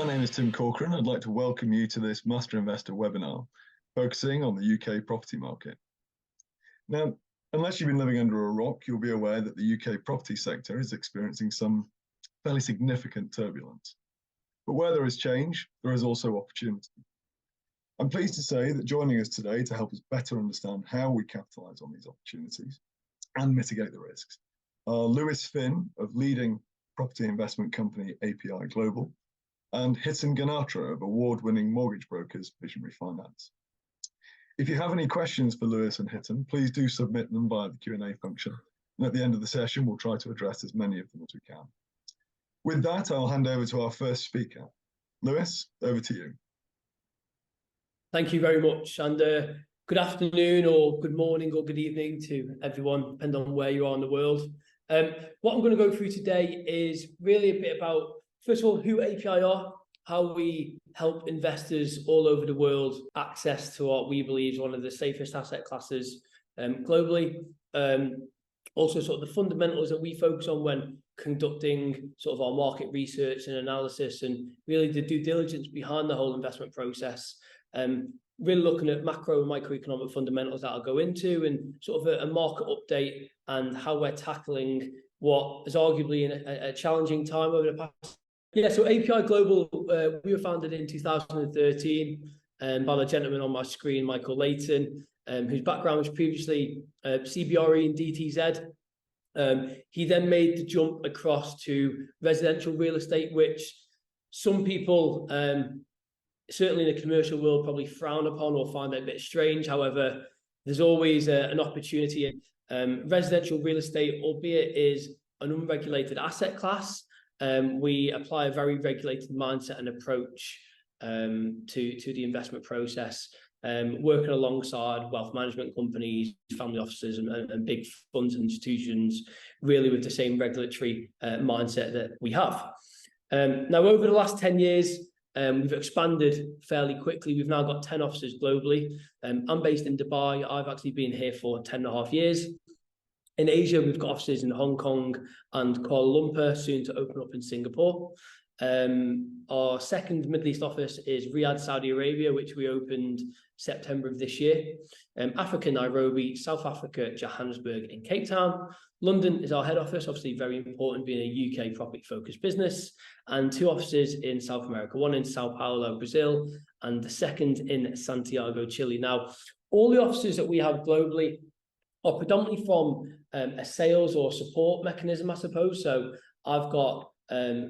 My name is Tim Corcoran. I'd like to welcome you to this Master Investor webinar focusing on the UK property market. Now, unless you've been living under a rock, you'll be aware that the UK property sector is experiencing some fairly significant turbulence. But where there is change, there is also opportunity. I'm pleased to say that joining us today to help us better understand how we capitalise on these opportunities and mitigate the risks are Lewis Finn of leading property investment company API Global and Hiten Ganatra of award-winning mortgage brokers Visionary Finance. If you have any questions for Lewis and Hiten, please do submit them via the Q&A function. And at the end of the session, we'll try to address as many of them as we can. With that, I'll hand over to our first speaker. Lewis, over to you. Thank you very much. And good afternoon or good morning or good evening to everyone, depending on where you are in the world. What I'm going to go through today is really a bit about, first of all, who API are, how we help investors all over the world access to what we believe is one of the safest asset classes globally. Also sort of the fundamentals that we focus on when conducting sort of our market research and analysis, and really the due diligence behind the whole investment process. Really looking at macro and microeconomic fundamentals that I'll go into, and sort of a market update and how we're tackling what is arguably in a challenging time over the past. Yeah, so API Global, we were founded in 2013 by the gentleman on my screen, Michael Layton, whose background was previously CBRE and DTZ. He then made the jump across to residential real estate, which some people, certainly in the commercial world, probably frown upon or find it a bit strange. However, there's always an opportunity. Residential real estate, albeit is an unregulated asset class, we apply a very regulated mindset and approach to the investment process, working alongside wealth management companies, family offices, and big funds and institutions, really with the same regulatory mindset that we have. Now, over the last 10 years, we've expanded fairly quickly. We've now got 10 offices globally. I'm based in Dubai. I've actually been here for 10.5 years. In Asia, we've got offices in Hong Kong and Kuala Lumpur, soon to open up in Singapore. Our second Middle East office is Riyadh, Saudi Arabia, which we opened September of this year. Africa, Nairobi, South Africa, Johannesburg, and Cape Town. London is our head office, obviously very important, being a UK property-focused business, and 2 offices in South America, one in Sao Paulo, Brazil, and the second in Santiago, Chile. Now, all the offices that we have globally are predominantly from a sales or support mechanism, I suppose. So I've got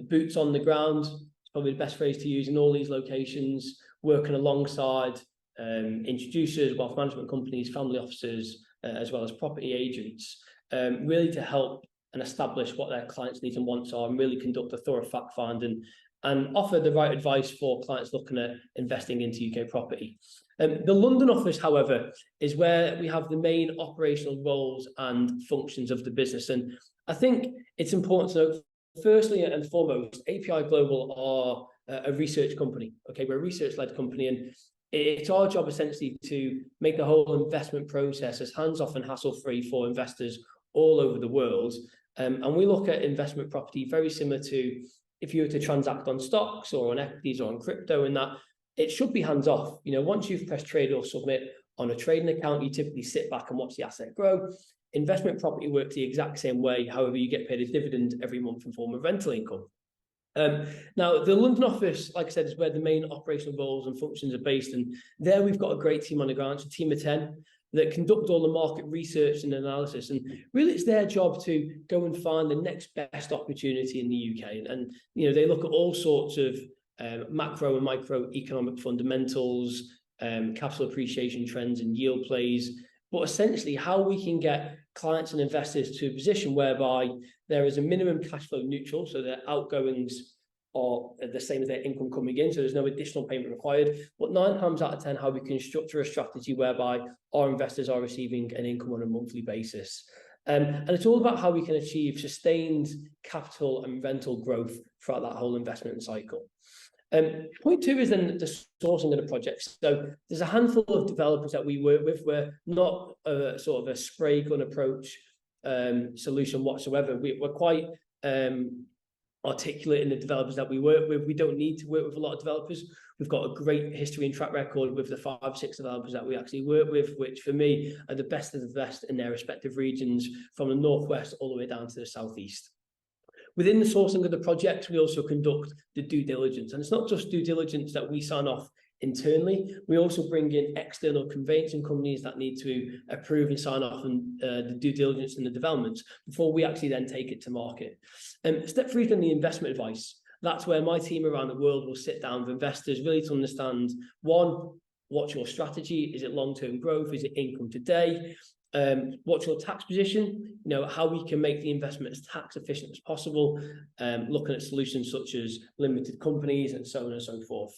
boots on the ground, it's probably the best phrase to use, in all these locations, working alongside introducers, wealth management companies, family offices, as well as property agents, really to help and establish what their clients' needs and wants are, and really conduct a thorough fact finding and offer the right advice for clients looking at investing into UK property. The London office, however, is where we have the main operational roles and functions of the business. And I think it's important to note, firstly and foremost, API Global are a research company. Okay, we're a research-led company, and it's our job essentially to make the whole investment process as hands-off and hassle-free for investors all over the world. And we look at investment property very similar to if you were to transact on stocks or on equities or on crypto, and that it should be hands-off. You know, once you've pressed trade or submit on a trading account, you typically sit back and watch the asset grow. Investment property works the exact same way. However, you get paid a dividend every month in form of rental income. Now, the London office, like I said, is where the main operational roles and functions are based. And there we've got a great team on the ground. It's a team of 10 that conduct all the market research and analysis. And really, it's their job to go and find the next best opportunity in the UK. And you know, they look at all sorts of macro and microeconomic fundamentals, capital appreciation trends and yield plays, but essentially how we can get clients and investors to a position whereby there is a minimum cash flow neutral, so their outgoings are the same as their income coming in, so there's no additional payment required. But 9 times out of 10, how we can structure a strategy whereby our investors are receiving an income on a monthly basis. And it's all about how we can achieve sustained capital and rental growth throughout that whole investment cycle. Point 2 is then the sourcing of the projects. So there's a handful of developers that we work with. We're not a sort of a spray gun approach solution whatsoever. We're quite articulate in the developers that we work with. We don't need to work with a lot of developers. We've got a great history and track record with the 5-6 developers that we actually work with, which for me are the best of the best in their respective regions, from the northwest all the way down to the southeast. Within the sourcing of the project, we also conduct the due diligence. And it's not just due diligence that we sign off internally. We also bring in external conveyancing companies that need to approve and sign off on the due diligence and the developments before we actually then take it to market. Step 3 is then the investment advice. That's where my team around the world will sit down with investors really to understand, one, what's your strategy? Is it long-term growth? Is it income today? What's your tax position? How we can make the investment as tax efficient as possible, looking at solutions such as limited companies and so on and so forth.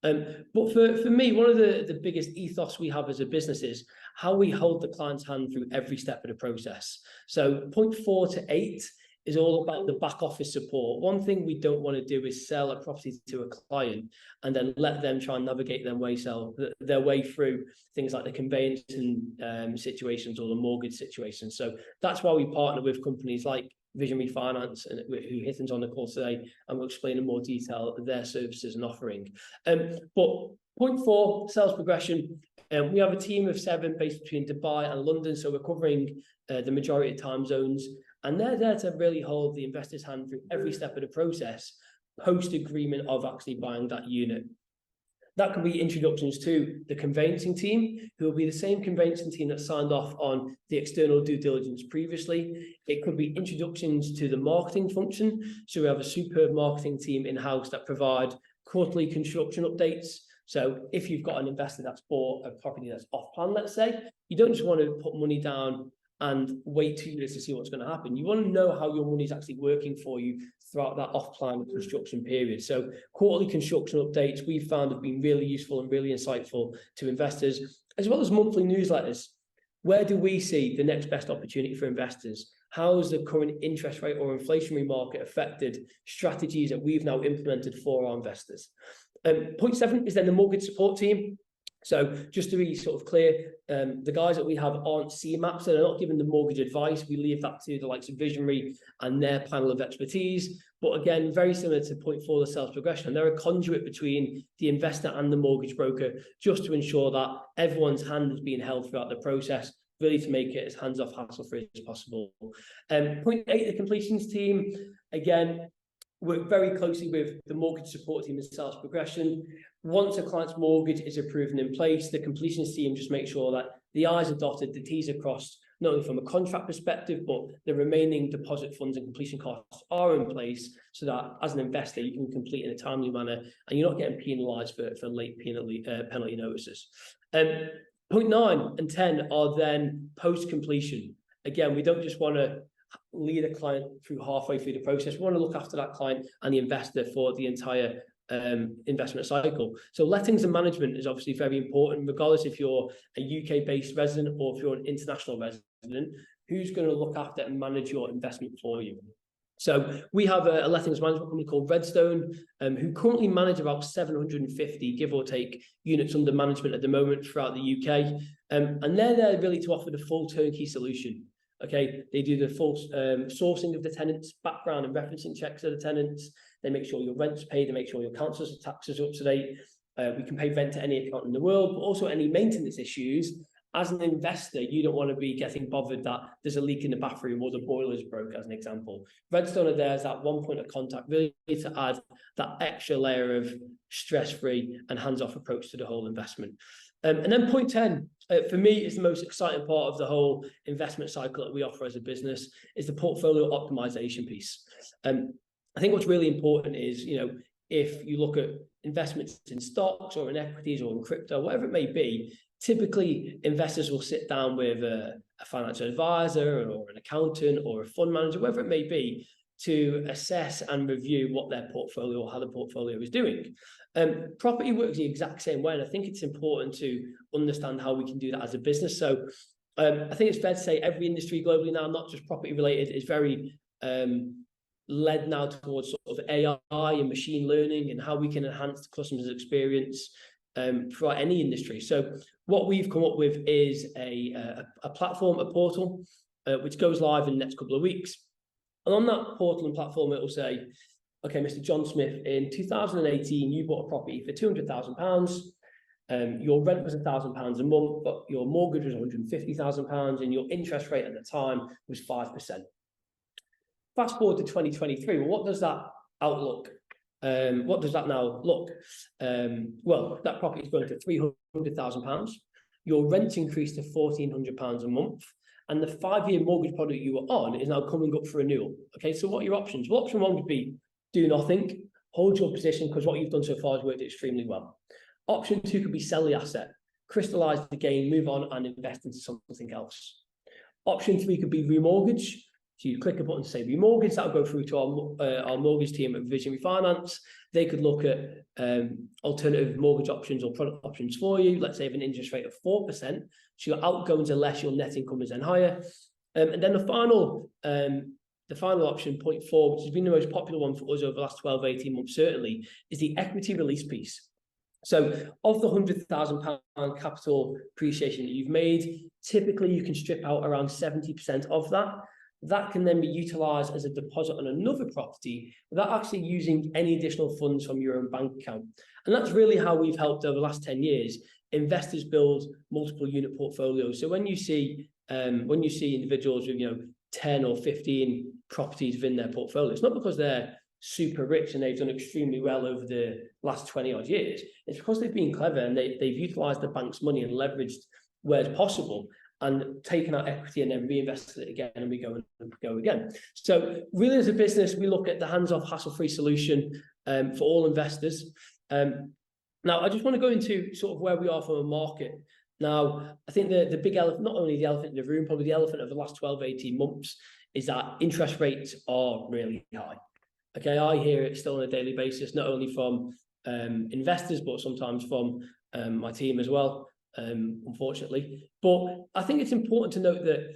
But for me, one of the biggest ethos we have as a business is how we hold the client's hand through every step of the process. So point 4 to 8 is all about the back office support. One thing we don't want to do is sell a property to a client and then let them try and navigate their way through things like the conveyancing situations or the mortgage situations. So that's why we partner with companies like Visionary Finance, and who Hiten's on the call today, and we'll explain in more detail their services and offering. But point 4, sales progression. We have a team of 7 based between Dubai and London, so we're covering the majority of time zones, and they're there to really hold the investor's hand through every step of the process post agreement of actually buying that unit. That can be introductions to the conveyancing team, who will be the same conveyancing team that signed off on the external due diligence previously. It could be introductions to the marketing function. So we have a superb marketing team in-house that provide quarterly construction updates. So if you've got an investor that's bought a property that's off plan, let's say, you don't just want to put money down and wait 2 years to see what's going to happen. You want to know how your money is actually working for you throughout that off-plan construction period. So quarterly construction updates we've found have been really useful and really insightful to investors, as well as monthly newsletters. Where do we see the next best opportunity for investors? How has the current interest rate or inflationary market affected strategies that we've now implemented for our investors? Point 7 is then the mortgage support team. So just to be sort of clear, the guys that we have aren't CMAP, so they're not giving the mortgage advice. We leave that to the likes of Visionary and their panel of expertise. But again, very similar to point 4, the sales progression. They're a conduit between the investor and the mortgage broker, just to ensure that everyone's hand is being held throughout the process, really to make it as hands-off, hassle-free as possible. Point 8, the completions team. Again, work very closely with the mortgage support team and sales progression. Once a client's mortgage is approved and in place, the completions team just make sure that the I's are dotted, the T's are crossed, not only from a contract perspective, but the remaining deposit funds and completion costs are in place so that as an investor, you can complete in a timely manner and you're not getting penalised for late penalty notices. Point 9 and 10 are then post-completion. Again, we don't just want to lead a client through halfway through the process. We want to look after that client and the investor for the entire investment cycle. So lettings and management is obviously very important, regardless if you're a UK-based resident or if you're an international resident. Who's going to look after and manage your investment for you? So we have a lettings management company called Redstone, who currently manage about 750, give or take, units under management at the moment throughout the UK. And they're there really to offer the full turnkey solution. Okay, they do the full sourcing of the tenants, background and referencing checks of the tenants. They make sure your rent's paid, they make sure your council taxes are up to date. We can pay rent to any account in the world, but also any maintenance issues. As an investor, you don't want to be getting bothered that there's a leak in the bathroom or the boiler's broke, as an example. Redstone are there as that one point of contact, really to add that extra layer of stress-free and hands-off approach to the whole investment. And then point 10, for me, is the most exciting part of the whole investment cycle that we offer as a business, is the portfolio optimization piece. I think what's really important is, if you look at investments in stocks or in equities or in crypto, whatever it may be, typically investors will sit down with a financial advisor or an accountant or a fund manager, whatever it may be, to assess and review what their portfolio or how the portfolio is doing. Property works the exact same way, and I think it's important to understand how we can do that as a business. So I think it's fair to say every industry globally now, not just property related, is very led now towards sort of AI and machine learning and how we can enhance the customer's experience throughout any industry. So what we've come up with is a platform, a portal, which goes live in the next couple of weeks. And on that portal and platform, it will say, okay, Mr. John Smith, in 2018, you bought a property for £200,000. Your rent was £1,000 a month, but your mortgage was £150,000, and your interest rate at the time was 5%. Fast forward to 2023. Well, what does that outlook? What does that now look? Well, that property is going to £300,000. Your rent increased to £1,400 a month, and the 5-year mortgage product you were on is now coming up for renewal. Okay, so what are your options? Well, option one would be do nothing, hold your position, because what you've done so far has worked extremely well. Option two could be sell the asset, crystallize the gain, move on and invest into something else. Option three could be remortgage. So you click a button to say remortgage, that'll go through to our mortgage team at Vision Refinance. They could look at alternative mortgage options or product options for you. Let's say have an interest rate of 4%. So your outgoings are less, your net income is then higher. And then the final option, point four, which has been the most popular one for us over the last 12, 18 months, certainly, is the equity release piece. So of the £100,000 capital appreciation that you've made, typically you can strip out around 70% of that. That can then be utilised as a deposit on another property without actually using any additional funds from your own bank account. And that's really how we've helped over the last 10 years investors build multiple unit portfolios. So when you see individuals with 10 or 15 properties within their portfolio, it's not because they're super rich and they've done extremely well over the last 20 odd years. It's because they've been clever and they've utilised the bank's money and leveraged where it's possible and taken out equity and then reinvested it again, and we go again. So really, as a business, we look at the hands-off, hassle-free solution for all investors. Now, I just want to go into sort of where we are from a market. Now, I think the big elephant, not only the elephant in the room, probably the elephant of the last 12, 18 months, is that interest rates are really high. Okay, I hear it still on a daily basis, not only from investors, but sometimes from my team as well. Unfortunately, but I think it's important to note that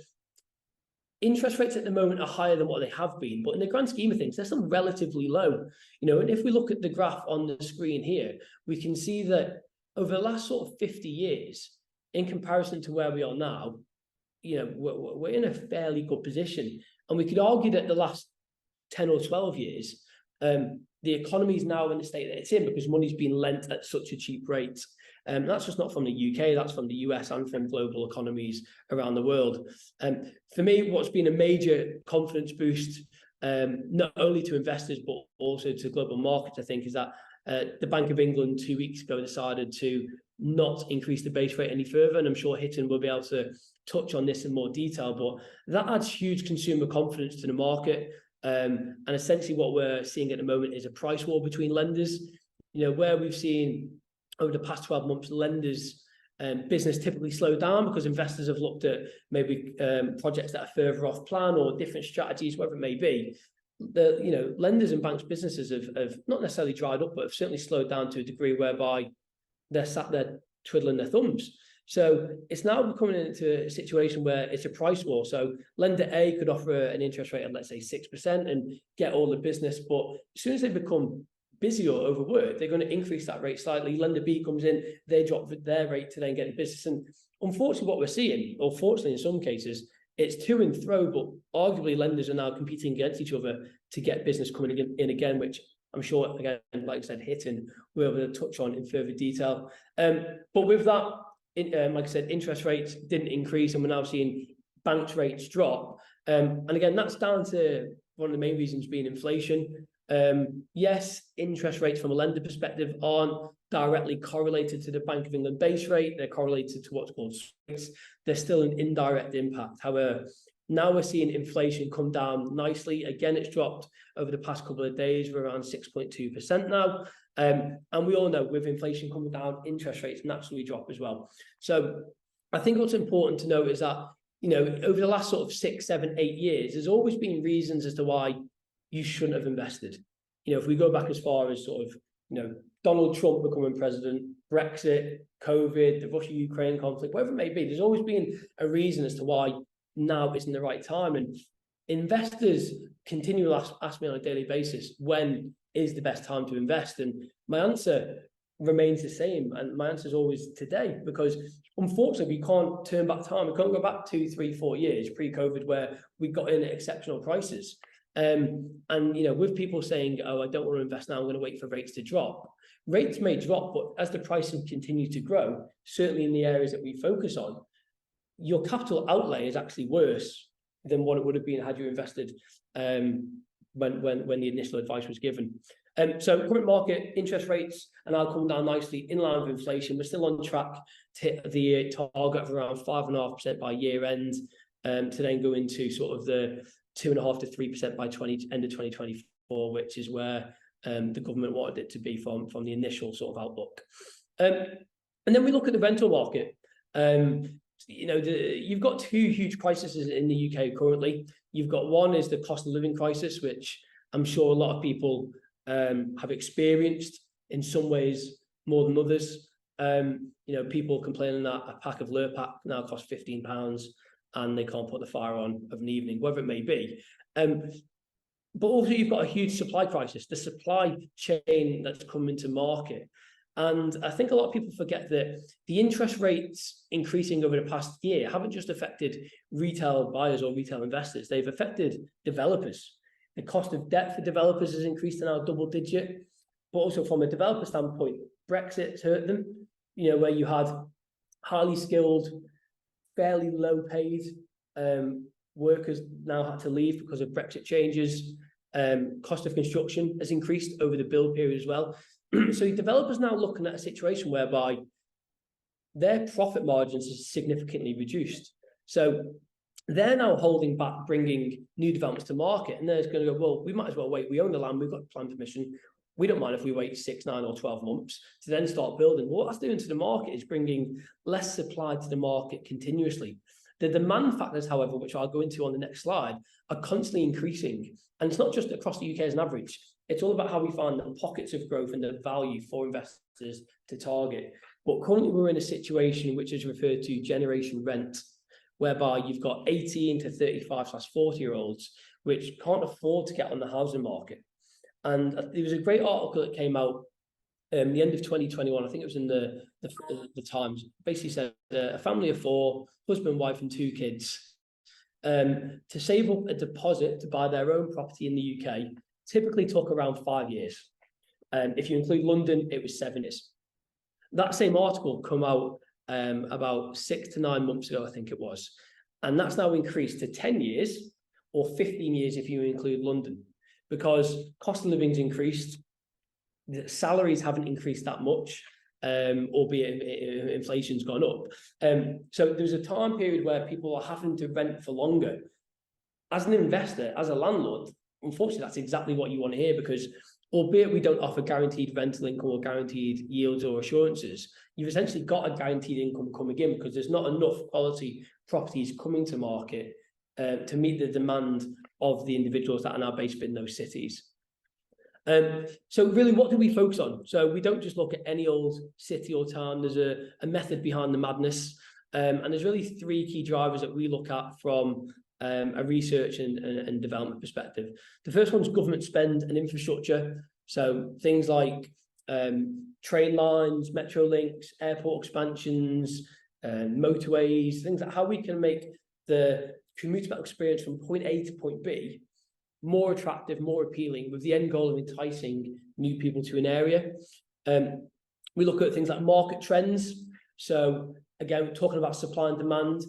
interest rates at the moment are higher than what they have been, but in the grand scheme of things, they're still relatively low. And if we look at the graph on the screen here, we can see that over the last sort of 50 years, in comparison to where we are now, we're in a fairly good position. And we could argue that the last 10 or 12 years, the economy is now in the state that it's in because money's been lent at such a cheap rate. That's just not from the UK, that's from the US and from global economies around the world. For me, what's been a major confidence boost, not only to investors, but also to global markets, I think, is that the Bank of England 2 weeks ago decided to not increase the base rate any further. And I'm sure Hiten will be able to touch on this in more detail, but that adds huge consumer confidence to the market. And essentially what we're seeing at the moment is a price war between lenders. Where we've seen over the past 12 months, lenders' business typically slowed down because investors have looked at maybe projects that are further off plan or different strategies, whatever it may be. Lenders and banks' businesses have not necessarily dried up, but have certainly slowed down to a degree whereby they're sat there twiddling their thumbs. So it's now becoming into a situation where it's a price war. So lender A could offer an interest rate of, let's say, 6% and get all the business, but as soon as they become busy or overworked, they're going to increase that rate slightly. Lender B comes in, they drop their rate to then get the business. And unfortunately, what we're seeing, or fortunately in some cases, it's to and fro, but arguably lenders are now competing against each other to get business coming in again, which I'm sure, again, like I said, Hiten, we're able to touch on in further detail. But with that, like I said, interest rates didn't increase, and we're now seeing banks' rates drop. And again, that's down to one of the main reasons being inflation. Yes, interest rates from a lender perspective aren't directly correlated to the Bank of England base rate. They're correlated to what's called swaps. There's still an indirect impact. However, now we're seeing inflation come down nicely. Again, it's dropped over the past couple of days. We're around 6.2% now. And we all know with inflation coming down, interest rates naturally drop as well. So I think what's important to note is that, over the last sort of 6, 7, 8 years, there's always been reasons as to why you shouldn't have invested. If we go back as far as sort of, Donald Trump becoming president, Brexit, COVID, the Russia-Ukraine conflict, whatever it may be, there's always been a reason as to why now isn't the right time. And investors continue to ask me on a daily basis, when is the best time to invest? And my answer remains the same. And my answer is always today, because unfortunately, we can't turn back time. We can't go back 2, 3, 4 years pre-COVID where we got in at exceptional prices. And, you know, with people saying, oh, I don't want to invest now, I'm going to wait for rates to drop. Rates may drop, but as the pricing continues to grow, certainly in the areas that we focus on, your capital outlay is actually worse than what it would have been had you invested when the initial advice was given. So current market interest rates are now coming down nicely in line with inflation. We're still on track to hit the target of around 5.5% by year end, to then go into sort of the 2.5% to 3% by end of 2024, which is where the government wanted it to be from the initial sort of outlook. And then we look at the rental market. You know, you've got two huge crises in the UK currently. You've got one is the cost of living crisis, which I'm sure a lot of people have experienced in some ways more than others. You know, people complaining that a pack of Lurpak now costs £15 and they can't put the fire on of an evening, whatever it may be. But also you've got a huge supply crisis, the supply chain that's come into market. And I think a lot of people forget that the interest rates increasing over the past year haven't just affected retail buyers or retail investors, they've affected developers. The cost of debt for developers has increased to now double digit, but also from a developer standpoint, Brexit's hurt them, you know, where you had highly skilled, fairly low paid workers now had to leave because of Brexit changes. Cost of construction has increased over the build period as well. So developers now looking at a situation whereby their profit margins are significantly reduced. So they're now holding back bringing new developments to market, and they're going to go, well, we might as well wait. We own the land, we've got planning permission. We don't mind if we wait 6, 9 or 12 months to then start building. What that's doing to the market is bringing less supply to the market continuously. The demand factors, however, which I'll go into on the next slide, are constantly increasing. And it's not just across the UK as an average. It's all about how we find the pockets of growth and the value for investors to target. But currently we're in a situation which is referred to generation rent, whereby you've got 18 to 35/40-year-olds which can't afford to get on the housing market. And there was a great article that came out the end of 2021, I think it was in the Times, basically said a family of 4, husband, wife and 2 kids, to save up a deposit to buy their own property in the UK typically took around 5 years. If you include London, it was 7 years. That same article come out about 6 to 9 months ago, I think it was. And that's now increased to 10 years or 15 years if you include London, because cost of living's increased. The salaries haven't increased that much, albeit inflation's gone up. So there's a time period where people are having to rent for longer. As an investor, as a landlord, unfortunately, that's exactly what you want to hear, because albeit we don't offer guaranteed rental income or guaranteed yields or assurances, you've essentially got a guaranteed income coming in because there's not enough quality properties coming to market to meet the demand of the individuals that are now based in those cities. So really, what do we focus on? So we don't just look at any old city or town. There's a method behind the madness. And there's really 3 key drivers that we look at from a research and development perspective. The first one's government spend and infrastructure. So things like train lines, metro links, airport expansions, motorways, things like how we can make the commutable experience from point A to point B more attractive, more appealing, with the end goal of enticing new people to an area. We look at things like market trends. So again, talking about supply and demand,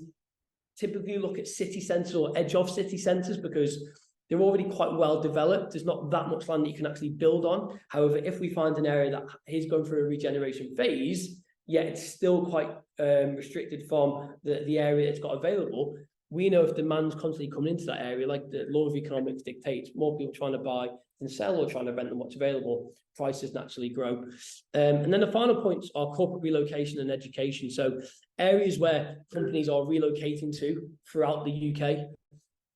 typically look at city centres or edge of city centres because they're already quite well developed. There's not that much land that you can actually build on. However, if we find an area that is going through a regeneration phase, yet it's still quite restricted from the area it's got available, we know if demand's constantly coming into that area, like the law of economics dictates, more people trying to buy than sell or trying to rent than what's available, prices naturally grow. And then the final points are corporate relocation and education. So areas where companies are relocating to throughout the UK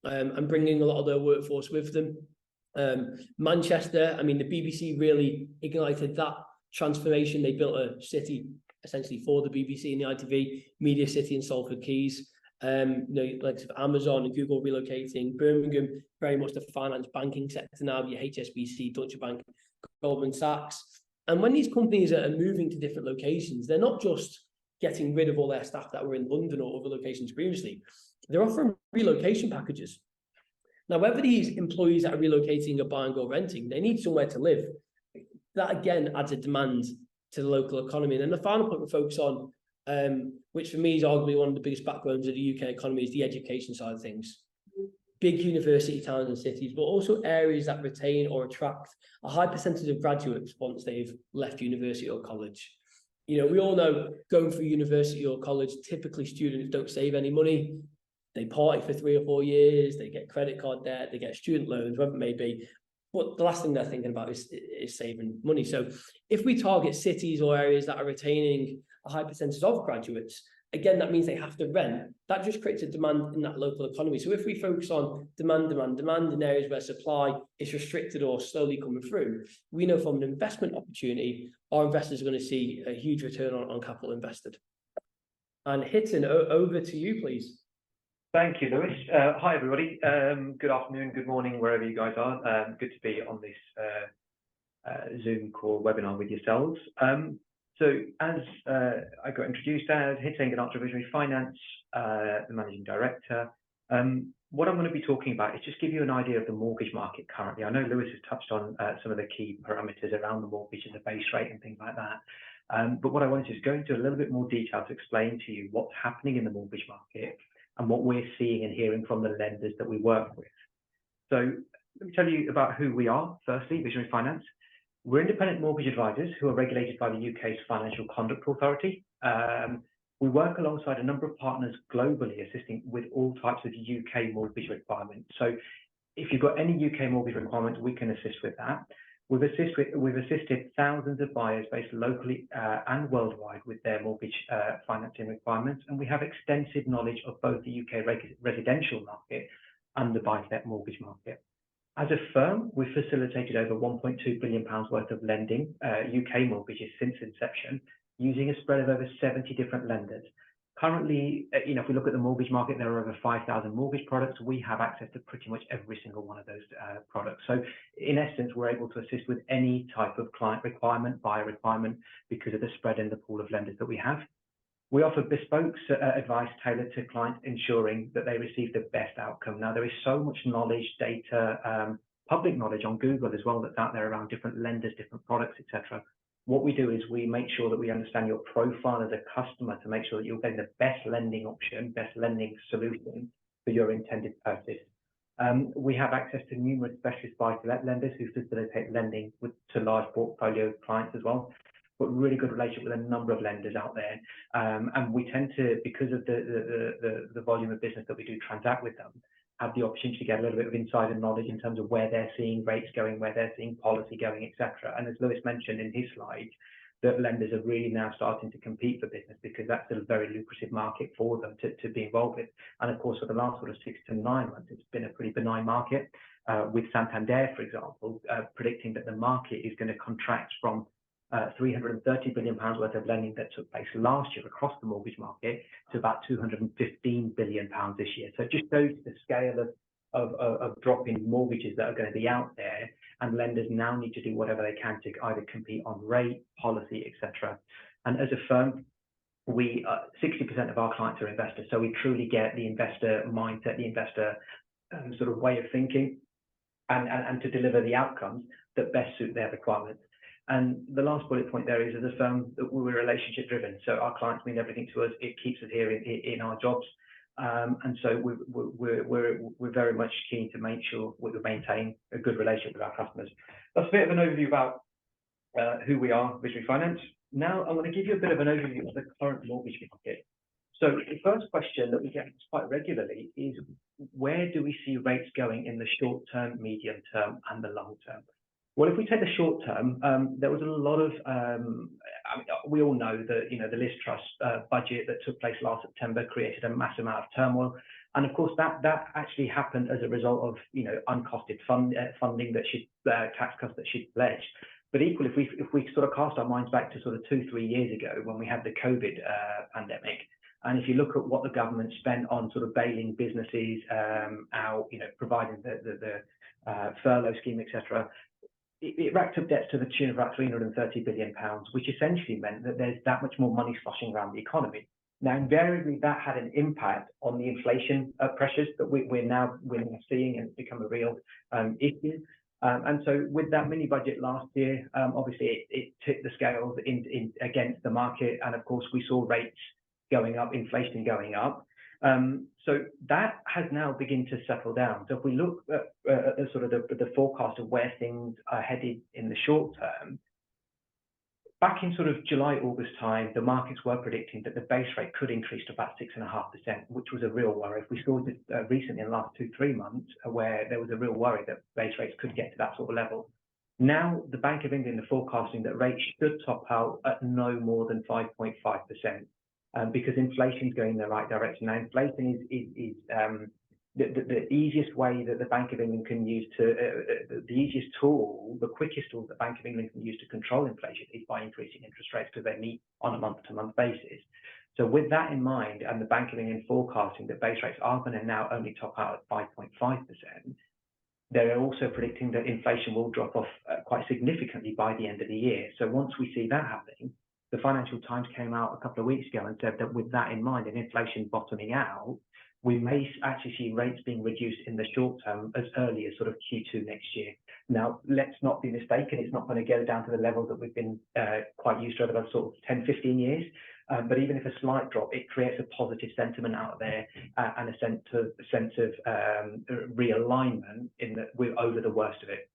and bringing a lot of their workforce with them. Manchester, I mean, the BBC really ignited that transformation. They built a city essentially for the BBC and the ITV, Media City in Salford Quays. You know, like Amazon and Google relocating. Birmingham, very much the finance banking sector now, your HSBC, Deutsche Bank, Goldman Sachs. And when these companies are moving to different locations, they're not just getting rid of all their staff that were in London or other locations previously. They're offering relocation packages. Now, whether these employees that are relocating or buying or renting, they need somewhere to live. That again adds a demand to the local economy. And then the final point we focus on, which for me is arguably one of the biggest backbones of the UK economy, is the education side of things. Big university towns and cities, but also areas that retain or attract a high percentage of graduates once they've left university or college. You know, we all know going through university or college, typically students don't save any money. They party for 3 or 4 years, they get credit card debt, they get student loans, whatever it may be. But the last thing they're thinking about is saving money. So if we target cities or areas that are retaining a high percentage of graduates, again, that means they have to rent. That just creates a demand in that local economy. So if we focus on demand in areas where supply is restricted or slowly coming through, we know from an investment opportunity, our investors are going to see a huge return on capital invested. And Hiten, over to you, please. Thank you, Lewis. Hi, everybody. Good afternoon, good morning, wherever you guys are. Good to be on this Zoom call webinar with yourselves. So as I got introduced as Hiten Ganatra Visionary Finance, the Managing Director, what I'm going to be talking about is just give you an idea of the mortgage market currently. I know Lewis has touched on some of the key parameters around the mortgage and the base rate and things like that. But what I wanted to go into a little bit more detail to explain to you what's happening in the mortgage market and what we're seeing and hearing from the lenders that we work with. So let me tell you about who we are. Firstly, Visionary Finance. We're independent mortgage advisors who are regulated by the UK's Financial Conduct Authority. We work alongside a number of partners globally, assisting with all types of UK mortgage requirements. So if you've got any UK mortgage requirements, we can assist with that. We've assisted thousands of buyers based locally and worldwide with their mortgage financing requirements, and we have extensive knowledge of both the UK residential market and the buy-to-let mortgage market. As a firm, we've facilitated over £1.2 billion worth of lending UK mortgages since inception, using a spread of over 70 different lenders. Currently, if we look at the mortgage market, there are over 5,000 mortgage products. We have access to pretty much every single one of those products. So in essence, we're able to assist with any type of client requirement, buyer requirement, because of the spread in the pool of lenders that we have. We offer bespoke advice tailored to clients, ensuring that they receive the best outcome. Now, there is so much knowledge, data, public knowledge on Google as well that's out there around different lenders, different products, etc. What we do is we make sure that we understand your profile as a customer to make sure that you're getting the best lending option, best lending solution for your intended purchase. We have access to numerous specialist buy-to-let lenders who facilitate lending to large portfolio clients as well. But really good relationship with a number of lenders out there, and we tend to, because of the volume of business that we do transact with them, have the opportunity to get a little bit of insider knowledge in terms of where they're seeing rates going, where they're seeing policy going, etc. And as Lewis mentioned in his slide, that lenders are really now starting to compete for business because that's a very lucrative market for them to be involved with. And of course, for the last sort of 6 to 9 months, it's been a pretty benign market. With Santander, for example, predicting that the market is going to contract from £330 billion worth of lending that took place last year across the mortgage market to about £215 billion this year. So it just shows the scale of drop in mortgages that are going to be out there, and lenders now need to do whatever they can to either compete on rate, policy, etc. And as a firm, 60% of our clients are investors, so we truly get the investor mindset, the investor sort of way of thinking, and to deliver the outcomes that best suit their requirements. And the last bullet point there is, as a firm, that we're relationship driven. So our clients mean everything to us. It keeps us here in our jobs. And so we're very much keen to make sure we maintain a good relationship with our customers. That's a bit of an overview about who we are, Visionary Finance. Now I'm going to give you a bit of an overview of the current mortgage market. So the first question that we get quite regularly is, where do we see rates going in the short term, medium term, and the long term? Well, if we take the short term, there was a lot of, we all know that, the Liz Truss budget that took place last September created a massive amount of turmoil. And of course, that actually happened as a result of, uncosted funding that tax cuts that she'd pledged. But equally, if we sort of cast our minds back to sort of 2-3 years ago when we had the COVID pandemic, and if you look at what the government spent on sort of bailing businesses out, providing the furlough scheme, etc., it racked up debts to the tune of about £330 billion, which essentially meant that there's that much more money sloshing around the economy. Now, invariably, that had an impact on the inflation pressures that we're now seeing, and it's become a real issue. And so with that mini budget last year, obviously it tipped the scales in against the market. And of course, we saw rates going up, inflation going up. So that has now begun to settle down. So if we look at sort of the forecast of where things are headed in the short term, back in sort of July, August time, the markets were predicting that the base rate could increase to about 6.5%, which was a real worry. If we saw this recently in the last 2-3 months, where there was a real worry that base rates could get to that sort of level. Now, the Bank of England are forecasting that rates should top out at no more than 5.5%, because inflation is going in the right direction. Now, inflation is the easiest way that the Bank of England can use to, the easiest tool, the quickest tool that the Bank of England can use to control inflation is by increasing interest rates, because they meet on a month-to-month basis. So with that in mind, and the Bank of England forecasting that base rates are going to now only top out at 5.5%, they're also predicting that inflation will drop off quite significantly by the end of the year. So once we see that happening, the Financial Times came out a couple of weeks ago and said that with that in mind and inflation bottoming out, we may actually see rates being reduced in the short term as early as sort of Q2 next year. Now, let's not be mistaken, it's not going to go down to the level that we've been quite used to over the sort of 10, 15 years. But even if a slight drop, it creates a positive sentiment out there and a sense of realignment in that we're over the worst of it.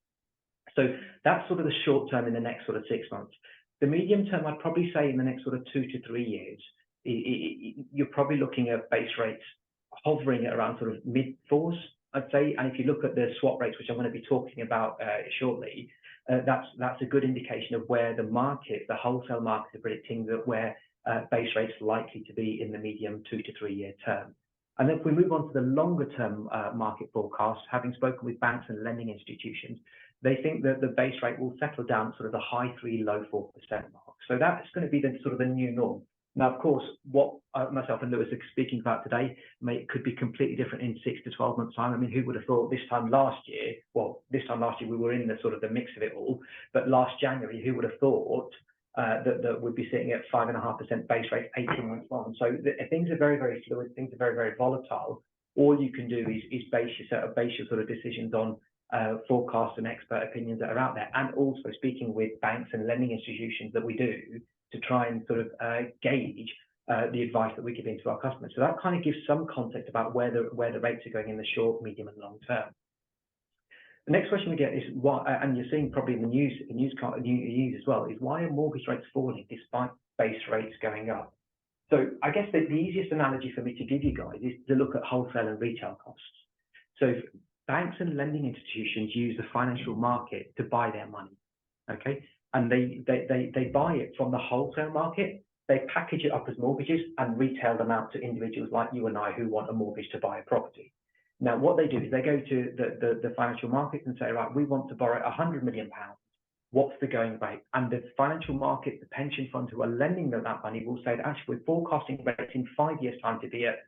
So that's sort of the short term in the next sort of 6 months. The medium term, I'd probably say in the next sort of 2 to 3 years, you're probably looking at base rates hovering at around sort of mid-4s, I'd say. And if you look at the swap rates, which I'm going to be talking about shortly, that's a good indication of where the market, the wholesale market, are predicting that where base rates are likely to be in the medium 2 to 3 year term. And then if we move on to the longer term market forecast, having spoken with banks and lending institutions, they think that the base rate will settle down sort of the high 3, low 4% mark. So that's going to be the sort of the new norm. Now, of course, what myself and Lewis are speaking about today could be completely different in 6 to 12 months' time. I mean, who would have thought this time last year we were in the sort of the mix of it all, but last January, who would have thought that we'd be sitting at 5.5% base rate 18 months on? So things are very, very fluid, things are very, very volatile. All you can do is base your sort of decisions on forecasts and expert opinions that are out there, and also speaking with banks and lending institutions that we do to try and sort of gauge the advice that we're giving to our customers. So that kind of gives some context about where the rates are going in the short, medium, and long term. The next question we get is why, and you're seeing probably in the news as well, is why are mortgage rates falling despite base rates going up? So I guess the easiest analogy for me to give you guys is to look at wholesale and retail costs. So banks and lending institutions use the financial market to buy their money, okay? And they buy it from the wholesale market. They package it up as mortgages and retail them out to individuals like you and I who want a mortgage to buy a property. Now, what they do is they go to the financial markets and say, right, we want to borrow £100 million. What's the going rate? And the financial market, the pension funds who are lending them that money will say that actually we're forecasting rates in 5 years' time to be at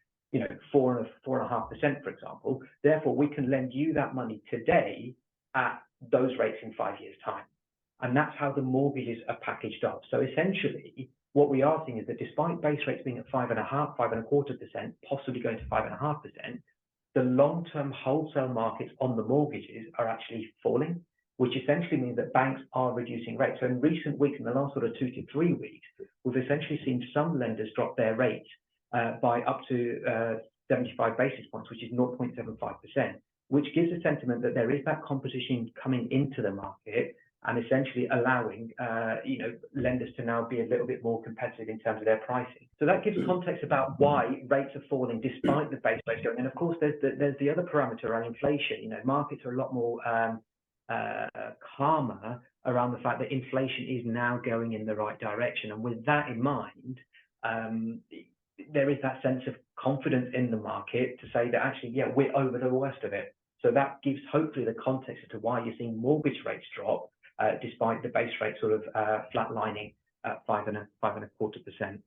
4.5%, for example. Therefore, we can lend you that money today at those rates in 5 years' time. And that's how the mortgages are packaged up. So essentially, what we are seeing is that despite base rates being at 5.5%, 5.25%, possibly going to 5.5%, the long-term wholesale markets on the mortgages are actually falling, which essentially means that banks are reducing rates. So in recent weeks, in the last sort of 2 to 3 weeks, we've essentially seen some lenders drop their rates by up to 75 basis points, which is 0.75%, which gives a sentiment that there is that competition coming into the market and essentially allowing lenders to now be a little bit more competitive in terms of their pricing. So that gives context about why rates are falling despite the base rates going. And of course, there's the other parameter around inflation. Markets are a lot more calmer around the fact that inflation is now going in the right direction. And with that in mind, there is that sense of confidence in the market to say that actually, yeah, we're over the worst of it. So that gives hopefully the context as to why you're seeing mortgage rates drop despite the base rate sort of flatlining at 5.25%.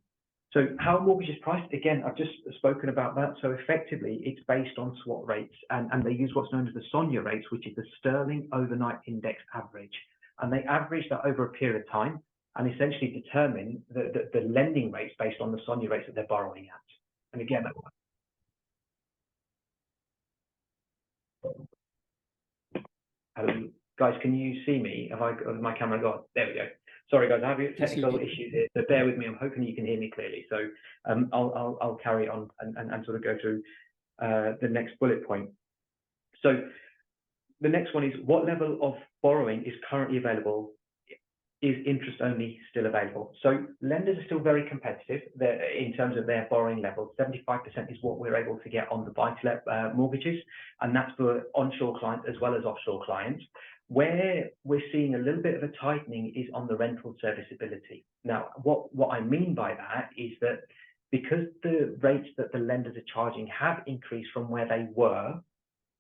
So how are mortgages priced? Again, I've just spoken about that. So effectively, it's based on swap rates, and they use what's known as the SONIA rates, which is the Sterling Overnight Index Average. And they average that over a period of time. and essentially determine the lending rates based on the SONIA rates that they're borrowing at. And again, guys, can you see me? Has my camera gone? There we go. Sorry, guys, I have technical issues here, so bear with me. I'm hoping you can hear me clearly. So I'll carry on and sort of go through the next bullet point. So the next one is, what level of borrowing is currently available? Is interest only still available? So lenders are still very competitive in terms of their borrowing levels. 75% is what we're able to get on the buy-to-let mortgages, and that's for onshore clients as well as offshore clients. Where we're seeing a little bit of a tightening is on the rental serviceability. Now, what I mean by that is that because the rates that the lenders are charging have increased from where they were,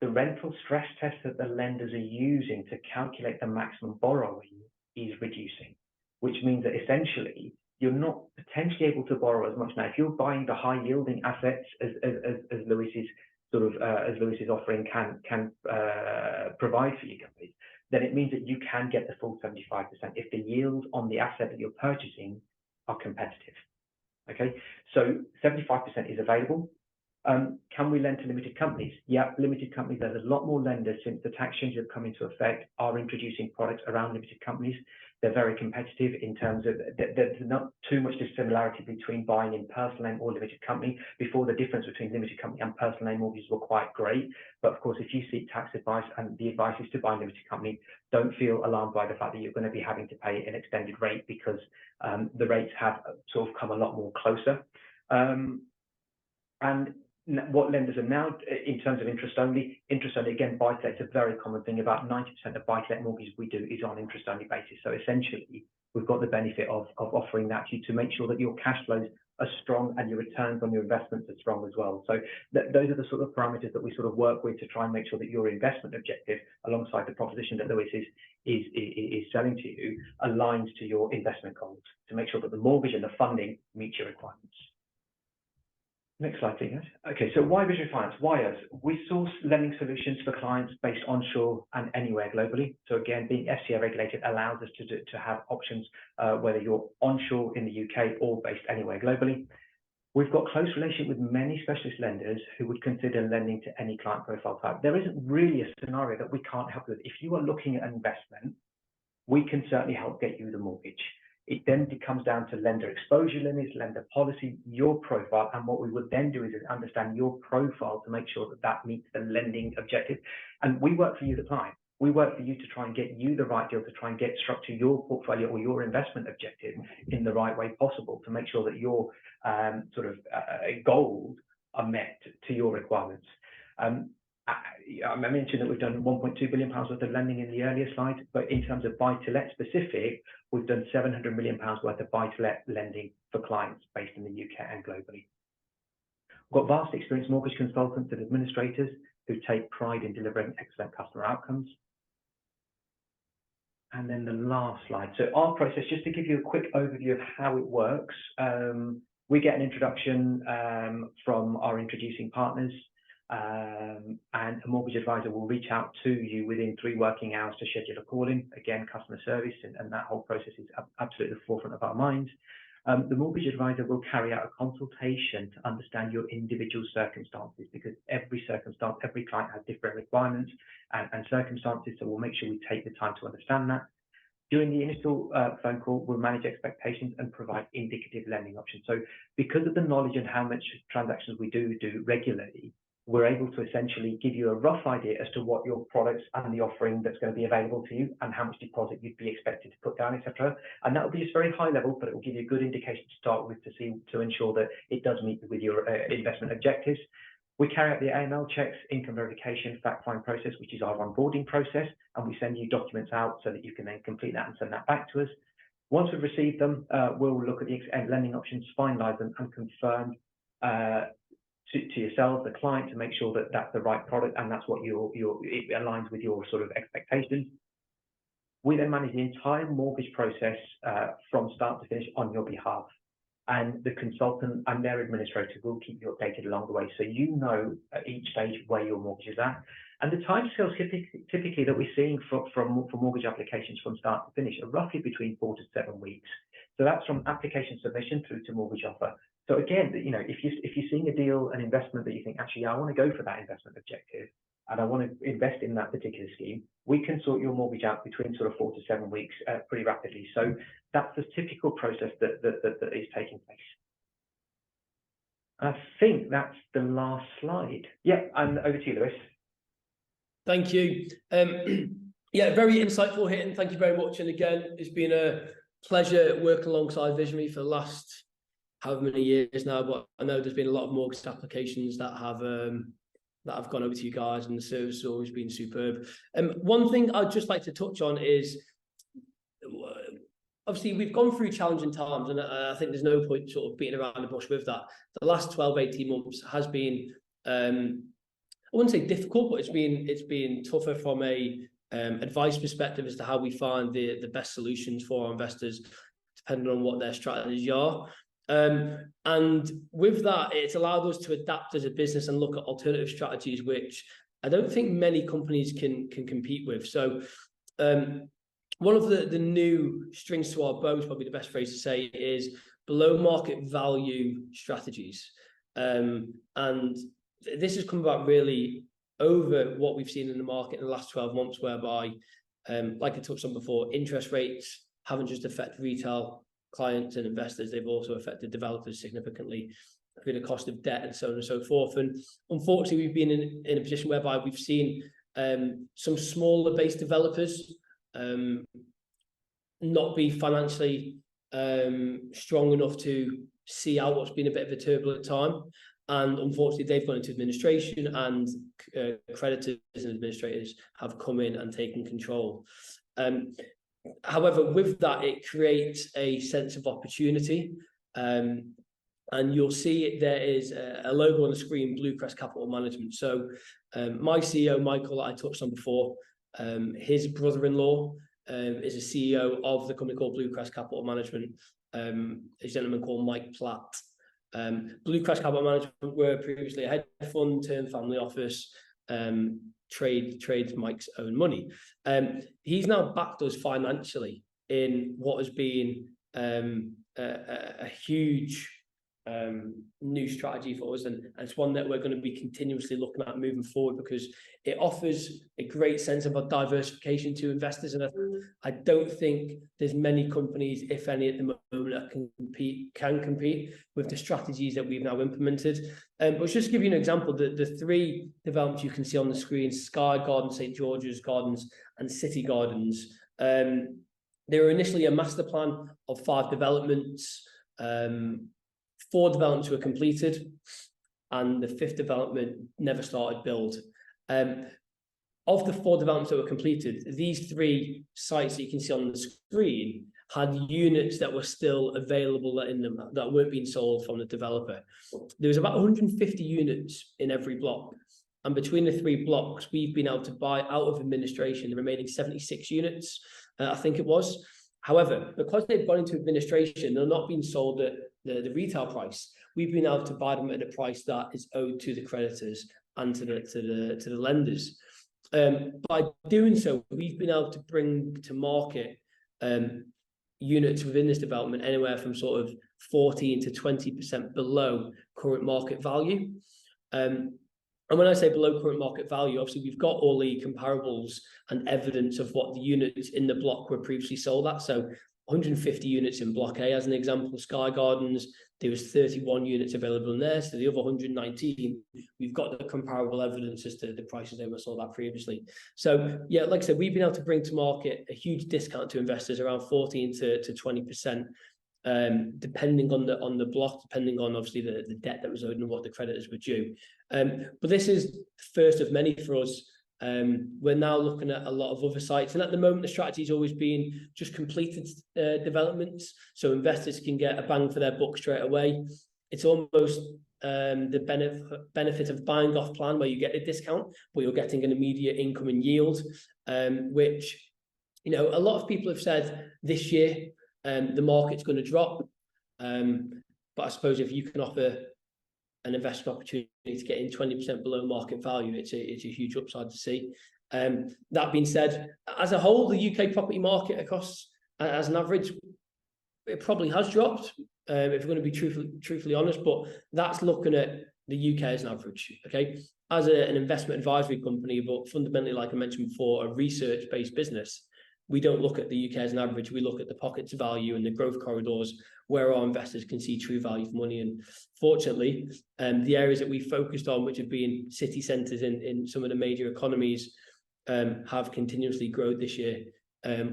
the rental stress test that the lenders are using to calculate the maximum borrowing is reducing, which means that essentially you're not potentially able to borrow as much now. If you're buying the high yielding assets as Lewis's Lewis's offering can provide for you guys, then it means that you can get the full 75% if the yields on the asset that you're purchasing are competitive. Okay, so 75% is available. Can we lend to limited companies? Yeah, limited companies. There's a lot more lenders since the tax changes have come into effect are introducing products around limited companies. They're very competitive in terms of there's not too much dissimilarity between buying in personal name or limited company. Before, the difference between limited company and personal name mortgages were quite great. But of course, if you seek tax advice and the advice is to buy limited company, don't feel alarmed by the fact that you're going to be having to pay an extended rate, because the rates have sort of come a lot more closer. And what lenders are now, in terms of interest only, again, buy-to-let is a very common thing. About 90% of buy-to-let mortgages we do is on interest only basis. So essentially, we've got the benefit of offering that to you to make sure that your cash flows are strong and your returns on your investments are strong as well. So those are the sort of parameters that we sort of work with to try and make sure that your investment objective, alongside the proposition that Lewis is selling to you, aligns to your investment goals, to make sure that the mortgage and the funding meet your requirements. Next slide, please. Okay, so why Vision Finance? Why us? We source lending solutions for clients based onshore and anywhere globally. So again, being FCA regulated allows us to have options, whether you're onshore in the UK or based anywhere globally. We've got close relationship with many specialist lenders who would consider lending to any client profile type. There isn't really a scenario that we can't help with. If you are looking at an investment, we can certainly help get you the mortgage. It then comes down to lender exposure limits, lender policy, your profile, and what we would then do is understand your profile to make sure that that meets the lending objective. And we work for you, the client. We work for you to try and get you the right deal, to try and structure your portfolio or your investment objective in the right way possible, to make sure that your goals are met to your requirements. I mentioned that we've done £1.2 billion worth of lending in the earlier slide, but in terms of buy-to-let specific, we've done £700 million worth of buy-to-let lending for clients based in the UK and globally. We've got vast experienced mortgage consultants and administrators who take pride in delivering excellent customer outcomes. And then the last slide. So our process, just to give you a quick overview of how it works, we get an introduction from our introducing partners. And a mortgage advisor will reach out to you within 3 working hours to schedule a call in. Again, customer service and that whole process is absolutely at the forefront of our minds. The mortgage advisor will carry out a consultation to understand your individual circumstances, because every circumstance, every client has different requirements and circumstances. So we'll make sure we take the time to understand that. During the initial phone call, we'll manage expectations and provide indicative lending options. So because of the knowledge and how much transactions we do regularly, we're able to essentially give you a rough idea as to what your products and the offering that's going to be available to you and how much deposit you'd be expected to put down, etc. And that will be just very high level, but it will give you a good indication to start with to ensure that it does meet with your investment objectives. We carry out the AML checks, income verification, fact-find process, which is our onboarding process, and we send you documents out so that you can then complete that and send that back to us. Once we've received them, we'll look at the lending options, finalise them, and confirm to yourself, the client, to make sure that that's the right product and that's what it aligns with your sort of expectations. We then manage the entire mortgage process from start to finish on your behalf, and the consultant and their administrator will keep you updated along the way, so you know at each stage where your mortgage is at. And the timescales typically that we're seeing for mortgage applications from start to finish are roughly between 4 to 7 weeks. So that's from application submission through to mortgage offer. So again, you know, if you're seeing a deal, an investment that you think, actually, yeah, I want to go for that investment objective, and I want to invest in that particular scheme, we can sort your mortgage out between sort of 4 to 7 weeks pretty rapidly. So that's the typical process that is taking place. I think that's the last slide. Yeah, and over to you, Lewis. Thank you. Yeah, very insightful, Hiten. Thank you very much. And again, it's been a pleasure working alongside Visionary for the last however many years now. But I know there's been a lot of mortgage applications that have gone over to you guys, and the service has always been superb. One thing I'd just like to touch on is, obviously, we've gone through challenging times, and I think there's no point sort of beating around the bush with that. The last 12, 18 months has been, I wouldn't say difficult, but it's been tougher from a advice perspective as to how we find the best solutions for our investors, depending on what their strategies are. And with that, it's allowed us to adapt as a business and look at alternative strategies, which I don't think many companies can compete with. So one of the new strings to our bow, is probably the best phrase to say, is below market value strategies. And this has come about really over what we've seen in the market in the last 12 months, whereby, like I touched on before, interest rates haven't just affected retail clients and investors, they've also affected developers significantly through the cost of debt and so on and so forth. And unfortunately, we've been in a position whereby we've seen some smaller based developers not be financially strong enough to see out what's been a bit of a turbulent time. And unfortunately, they've gone into administration, and creditors and administrators have come in and taken control. However, with that, it creates a sense of opportunity. And you'll see there is a logo on the screen, Bluecrest Capital Management. So my CEO, Michael, that I touched on before, his brother-in-law is a CEO of the company called Bluecrest Capital Management, a gentleman called Mike Platt. Bluecrest Capital Management were previously a hedge fund turned family office, trades Mike's own money. He's now backed us financially in what has been a huge new strategy for us, and it's one that we're going to be continuously looking at moving forward, because it offers a great sense of a diversification to investors. And I don't think there's many companies, if any, at the moment that can compete with the strategies that we've now implemented. But just to give you an example, the three developments you can see on the screen, Sky Gardens, St. George's Gardens, and City Gardens, they were initially a master plan of 5 developments. 4 developments were completed, and the 5th development never started build. Of the 4 developments that were completed, these 3 sites that you can see on the screen had units that were still available in them that weren't being sold from the developer. There was about 150 units in every block, and between the 3 blocks, we've been able to buy out of administration the remaining 76 units, I think it was. However, because they've gone into administration, they're not being sold at the retail price. We've been able to buy them at a price that is owed to the creditors and to the lenders. By doing so, we've been able to bring to market units within this development anywhere from sort of 14 to 20% below current market value. And when I say below current market value, obviously we've got all the comparables and evidence of what the units in the block were previously sold at. So 150 units in Block A, as an example, Sky Gardens, there was 31 units available in there. So the other 119, we've got the comparable evidence as to the prices they were sold at previously. So yeah, like I said, we've been able to bring to market a huge discount to investors, around 14 to 20%, depending on the block, depending on obviously the debt that was owed and what the creditors were due. But this is the first of many for us. We're now looking at a lot of other sites, and at the moment the strategy has always been just completed developments, so investors can get a bang for their buck straight away. It's almost the benefit of buying off plan, where you get a discount but you're getting an immediate income and yield, which, you know, a lot of people have said this year the market's going to drop, but I suppose if you can offer an investment opportunity to get in 20% below market value, it's a huge upside to see. That being said, as a whole, the UK property market across, as an average, it probably has dropped, if we're going to be truthfully honest, but that's looking at the UK as an average, okay? As an investment advisory company, but fundamentally, like I mentioned before, a research-based business, we don't look at the UK as an average. We look at the pockets of value and the growth corridors where our investors can see true value for money. And fortunately, the areas that we focused on, which have been city centres in some of the major economies, have continuously grown this year,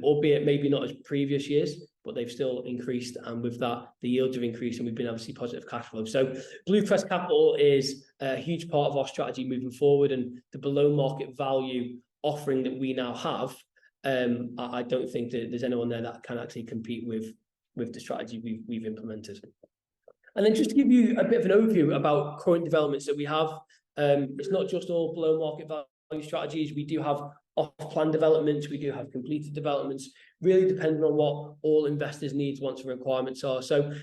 albeit maybe not as previous years, but they've still increased. And with that, the yields have increased and we've been able to see positive cash flow. So Blue Crest Capital is a huge part of our strategy moving forward, and the below market value offering that we now have, I don't think that there's anyone there that can actually compete with the strategy we've implemented. And then just to give you a bit of an overview about current developments that we have, it's not just all below market value strategies. We do have off-plan developments, we do have completed developments, really depending on what all investors' needs, wants, and requirements are. So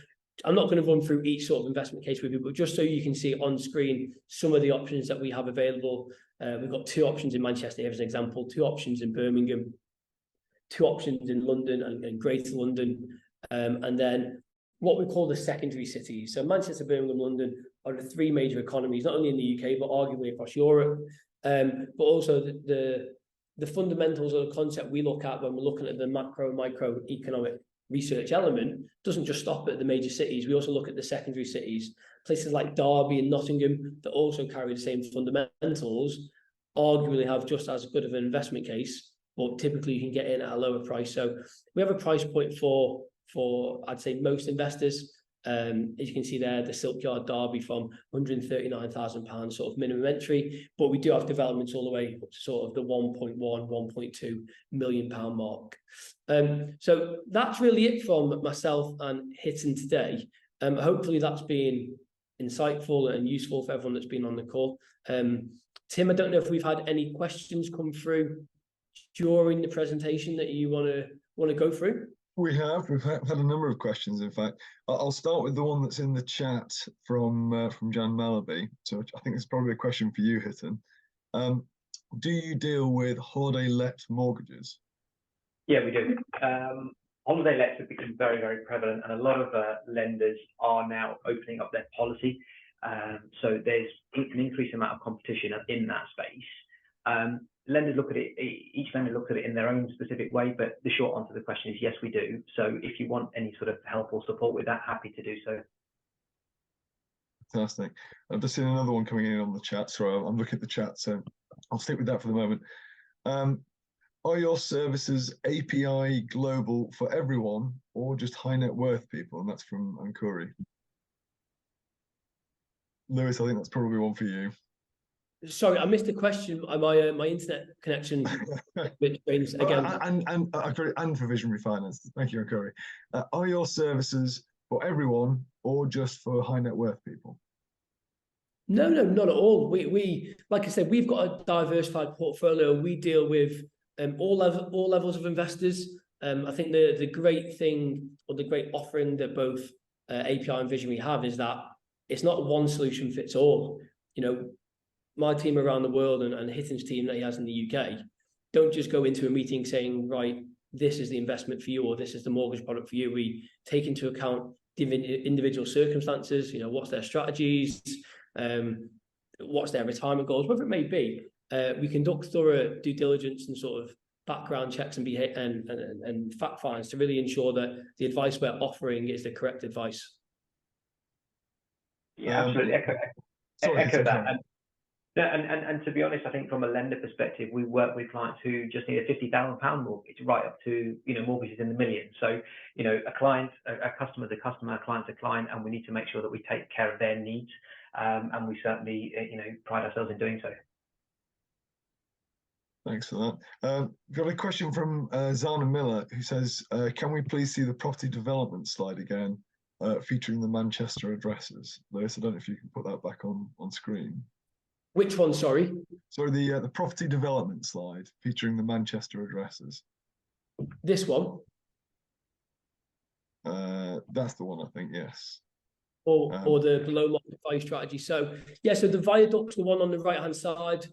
I'm not going to run through each sort of investment case with you, but just so you can see on screen some of the options that we have available. We've got 2 options in Manchester, here as an example, 2 options in Birmingham, 2 options in London and Greater London, and then what we call the secondary cities. So Manchester, Birmingham, London are the 3 major economies, not only in the UK, but arguably across Europe. But also the fundamentals of the concept we look at when we're looking at the macro, micro economic research element doesn't just stop at the major cities. We also look at the secondary cities, places like Derby and Nottingham that also carry the same fundamentals, arguably have just as good of an investment case, but typically you can get in at a lower price. So we have a price point for I'd say most investors. As you can see there, the Silkyard Derby from £139,000 sort of minimum entry, but we do have developments all the way up to sort of the 1.1, 1.2 million pound mark. So that's really it from myself and Hiten today. Hopefully that's been insightful and useful for everyone that's been on the call. Tim, I don't know if we've had any questions come through during the presentation that you want to go through. We've had a number of questions, in fact. I'll start with the one that's in the chat from Jan Malaby. So I think it's probably a question for you, Hiten. Do you deal with holiday let mortgages? Yeah, we do. Holiday lets have become very, very prevalent, and a lot of lenders are now opening up their policy. So there's an increased amount of competition in that space. Lenders look at it, each lender looks at it in their own specific way, but the short answer to the question is yes, we do. So if you want any sort of help or support with that, happy to do so. Fantastic. I've just seen another one coming in on the chat, so I'm looking at the chat, so I'll stick with that for the moment. Are your services API global for everyone or just high net worth people? And that's from Ankuri. Lewis, I think that's probably one for you. Sorry, I missed the question. My internet connection again. And for Visionary Finance. Thank you, Corey. Are your services for everyone or just for high net worth people? No, not at all. We like I said, we've got a diversified portfolio. We deal with all levels of investors. I think the great thing, or the great offering that both API and Visionary have, is that it's not one solution fits all. You know, my team around the world and Hiten's team that he has in the UK don't just go into a meeting saying, right, this is the investment for you, or this is the mortgage product for you. We take into account individual circumstances, you know, what's their strategies, what's their retirement goals, whatever it may be. We conduct thorough due diligence and sort of background checks and fact finds to really ensure that the advice we're offering is the correct advice. Yeah, absolutely. Echo that. And to be honest, I think from a lender perspective, we work with clients who just need a £50,000 mortgage, right up to, you know, mortgages in the millions. So, you know, a customer's a customer, a client's a client, and we need to make sure that we take care of their needs. And we certainly, you know, pride ourselves in doing so. Thanks for that. We've got a question from Zana Miller, who says, can we please see the property development slide again, featuring the Manchester addresses? Lewis, I don't know if you can put that back on screen. Which one, sorry? Sorry, the property development slide featuring the Manchester addresses. This one? That's the one, I think, yes. Or the below market value strategy. So, yeah, so the viaduct's the one on the right-hand side.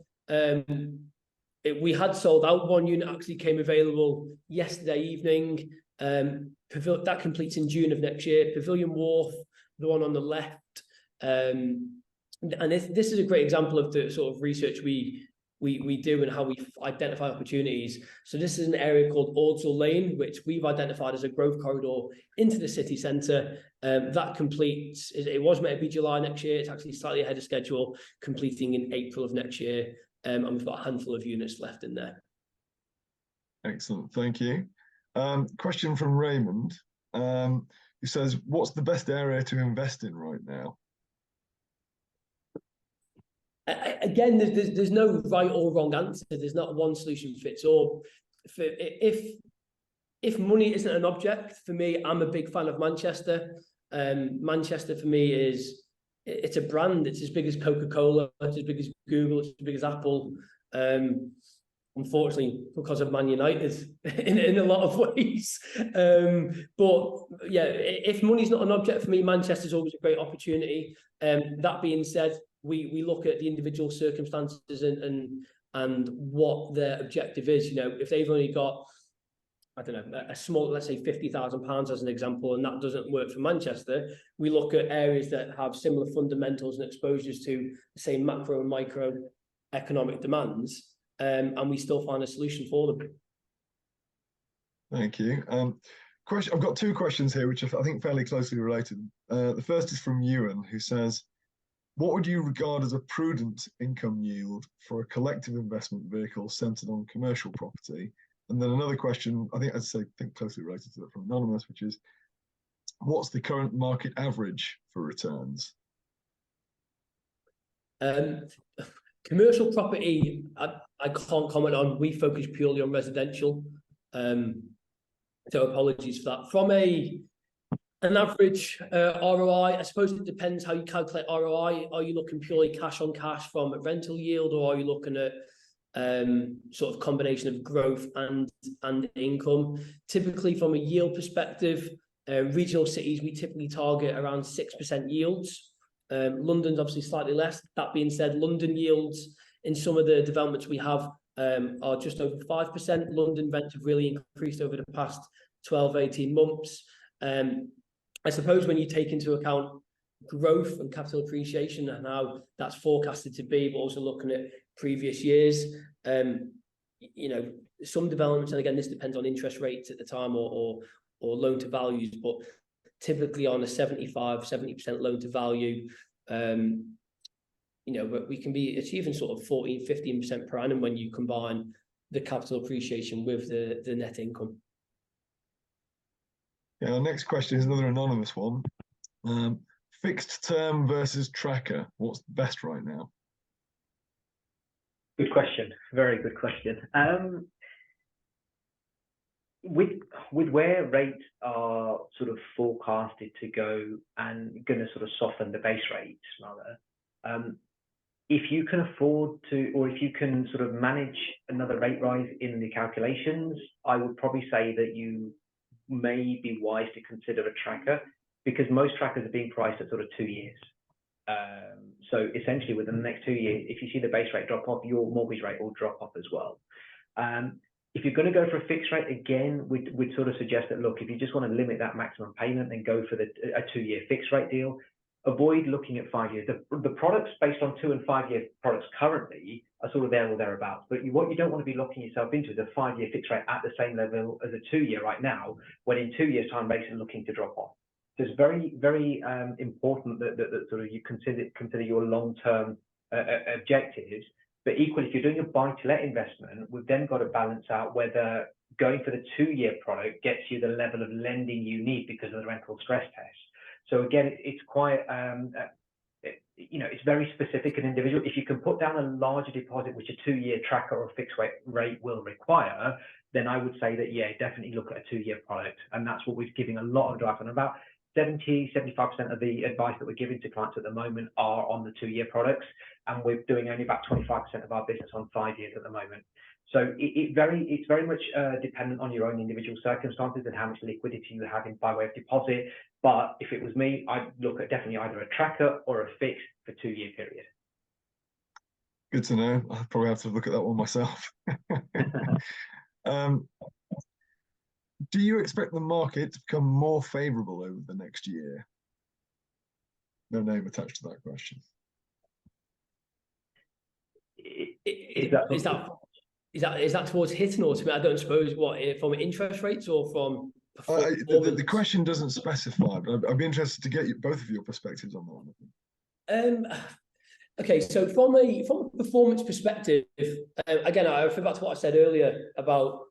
We had sold out. One unit actually came available yesterday evening. That completes in June of next year. Pavilion Wharf, the one on the left, and this is a great example of the sort of research we do and how we identify opportunities. So this is an area called Ordsall Lane, which we've identified as a growth corridor into the city centre. That completes, it was meant to be July next year. It's actually slightly ahead of schedule, completing in April of next year. And we've got a handful of units left in there. Excellent, thank you. Question from Raymond, who says, what's the best area to invest in right now? Again, there's no right or wrong answer. There's not one solution fits all. If money isn't an object, for me, I'm a big fan of Manchester. Manchester for me it's a brand. It's as big as Coca-Cola, it's as big as Google, it's as big as Apple. Unfortunately, because of Man United in a lot of ways. But yeah, if money's not an object for me, Manchester's always a great opportunity. That being said, we look at the individual circumstances and what their objective is. You know, if they've only got, I don't know, a small, let's say £50,000 as an example, and that doesn't work for Manchester, we look at areas that have similar fundamentals and exposures to, say, macro and micro economic demands, and we still find a solution for them. Thank you. I've got two questions here, which are, I think, fairly closely related. The first is from Ewan, who says, what would you regard as a prudent income yield for a collective investment vehicle centered on commercial property? And then another question, I think closely related to that, from Anonymous, which is, what's the current market average for returns? Commercial property, I can't comment on. We focus purely on residential. So apologies for that. From an average ROI, I suppose it depends how you calculate ROI. Are you looking purely cash on cash from a rental yield, or are you looking at sort of combination of growth and income? Typically, from a yield perspective, regional cities, we typically target around 6% yields. London's obviously slightly less. That being said, London yields in some of the developments we have are just over 5%. London rents have really increased over the past 12, 18 months. I suppose when you take into account growth and capital appreciation and how that's forecasted to be, but also looking at previous years, you know, some developments, and again, this depends on interest rates at the time or loan to values, but typically on a 70% loan to value, you know, but we can be achieving sort of 14-15% per annum when you combine the capital appreciation with the net income. Yeah, our next question is another anonymous one. Fixed term versus tracker, what's best right now? Good question, very good question. With where rates are sort of forecasted to go and going to sort of soften the base rates rather, if you can afford to, or if you can sort of manage another rate rise in the calculations, I would probably say that you may be wise to consider a tracker, because most trackers are being priced at sort of 2 years. So essentially within the next 2 years, if you see the base rate drop off, your mortgage rate will drop off as well. If you're going to go for a fixed rate, again, we'd sort of suggest that, look, if you just want to limit that maximum payment, then go for a 2-year fixed rate deal. Avoid looking at 5 years. The products based on 2 and 5 year products currently are sort of there or thereabouts. But what you don't want to be locking yourself into is a 5-year fixed rate at the same level as a 2-year right now, when in 2 years' time rates are looking to drop off. So it's very, very important that sort of you consider your long-term objectives. But equally, if you're doing a buy-to-let investment, we've then got to balance out whether going for the 2-year product gets you the level of lending you need because of the rental stress test. So again, it's quite, you know, it's very specific and individual. If you can put down a larger deposit, which a 2-year tracker or fixed rate will require, then I would say that, yeah, definitely look at a 2-year product. And that's what we're giving a lot of drive on. About 70-75% of the advice that we're giving to clients at the moment are on the 2-year products, and we're doing only about 25% of our business on 5 years at the moment. So it's very much dependent on your own individual circumstances and how much liquidity you have in by way of deposit. But if it was me, I'd look at definitely either a tracker or a fixed for 2-year period. Good to know. I'll probably have to look at that one myself. do you expect the market to become more favourable over the next year? No name attached to that question. Is that towards Hiten or something? I don't suppose what from interest rates or from the question doesn't specify, but I'd be interested to get both of your perspectives on that one. Okay, so from a performance perspective, again, I refer back to what I said earlier about,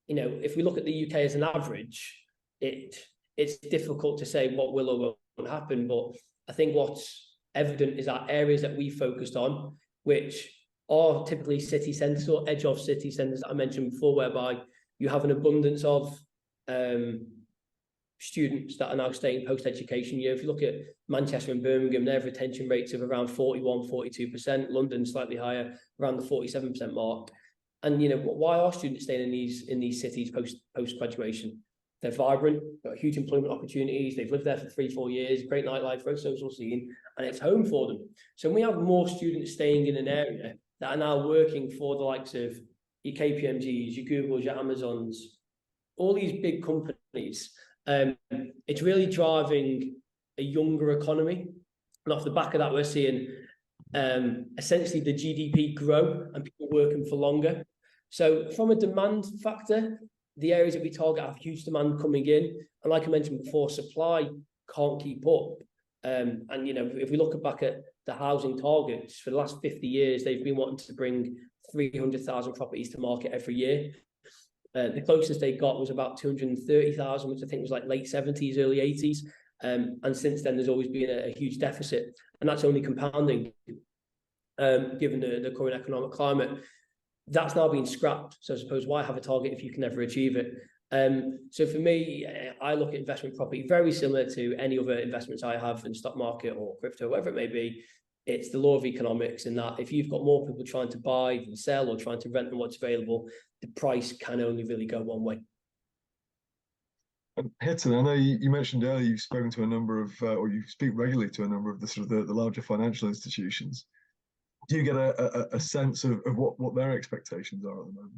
if we look at the UK as an average, it's difficult to say what will or won't happen. But I think what's evident is our areas that we focused on, which are typically city centres or edge of city centres that I mentioned before, whereby you have an abundance of students that are now staying post-education year. If you look at Manchester and Birmingham, their retention rates of around 41, 42%, London slightly higher, around the 47% mark. And why are students staying in these cities post-graduation? They're vibrant, got huge employment opportunities, they've lived there for 3-4 years, great nightlife, great social scene, and it's home for them. So when we have more students staying in an area that are now working for the likes of your KPMGs, your Googles, your Amazons, all these big companies, it's really driving a younger economy. And off the back of that, we're seeing essentially the GDP grow and people working for longer. So from a demand factor, the areas that we target have huge demand coming in. And like I mentioned before, supply can't keep up. And if we look back at the housing targets, for the last 50 years, they've been wanting to bring 300,000 properties to market every year. The closest they got was about 230,000, which I think was like late 70s, early 80s. And since then, there's always been a huge deficit. And that's only compounding, given the current economic climate. That's now been scrapped. So I suppose why have a target if you can never achieve it? So for me, I look at investment property very similar to any other investments I have in the stock market or crypto, whatever it may be. It's the law of economics, in that if you've got more people trying to buy and sell or trying to rent than what's available, the price can only really go one way. Hiten, I know you mentioned earlier you've spoken to a number of, or you speak regularly to a number of the larger financial institutions. Do you get a sense of what their expectations are at the moment?